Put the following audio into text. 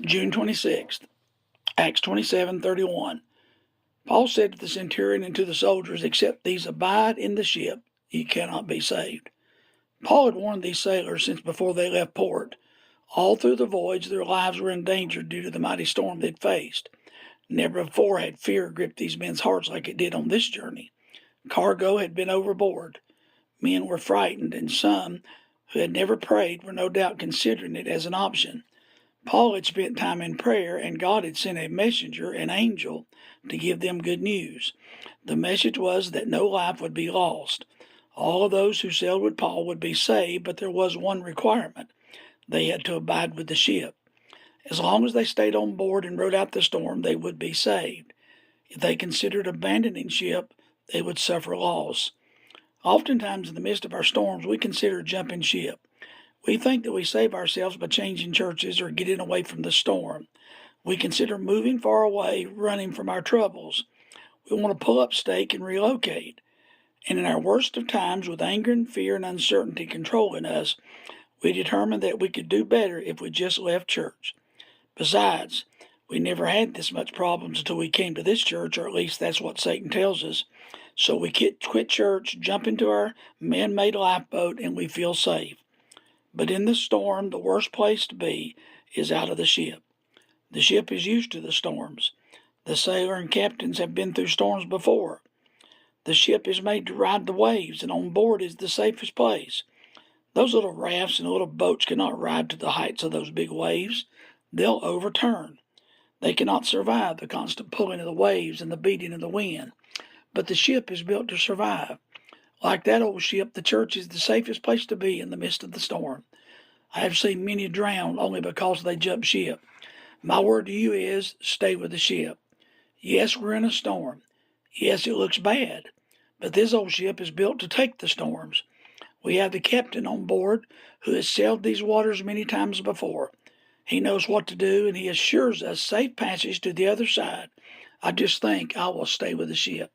June 26th, Acts 27:31. Paul said to the centurion and to the soldiers, "Except these abide in the ship, ye cannot be saved." Paul had warned these sailors since before they left port. All through the voyage, their lives were in danger due to the mighty storm they'd faced. Never before had fear gripped these men's hearts like it did on this journey. Cargo had been overboard. Men were frightened, and some who had never prayed were no doubt considering it as an option. Paul had spent time in prayer, and God had sent a messenger, an angel, to give them good news. The message was that no life would be lost. All of those who sailed with Paul would be saved, but there was one requirement. They had to abide with the ship. As long as they stayed on board and rode out the storm, they would be saved. If they considered abandoning ship, they would suffer loss. Oftentimes in the midst of our storms, we consider jumping ship. We think that we save ourselves by changing churches or getting away from the storm. We consider moving far away, running from our troubles. We want to pull up stake and relocate. And in our worst of times, with anger and fear and uncertainty controlling us, we determine that we could do better if we just left church. Besides, we never had this much problems until we came to this church, or at least that's what Satan tells us. So we quit church, jump into our man-made lifeboat, and we feel safe. But in the storm, the worst place to be is out of the ship. The ship is used to the storms. The sailor and captains have been through storms before. The ship is made to ride the waves, and on board is the safest place. Those little rafts and little boats cannot ride to the heights of those big waves. They'll overturn. They cannot survive the constant pulling of the waves and the beating of the wind. But the ship is built to survive. Like that old ship, the church is the safest place to be in the midst of the storm. I have seen many drown only because they jumped ship. My word to you is, stay with the ship. Yes, we're in a storm. Yes, it looks bad. But this old ship is built to take the storms. We have the captain on board who has sailed these waters many times before. He knows what to do, and he assures us safe passage to the other side. I just think I will stay with the ship.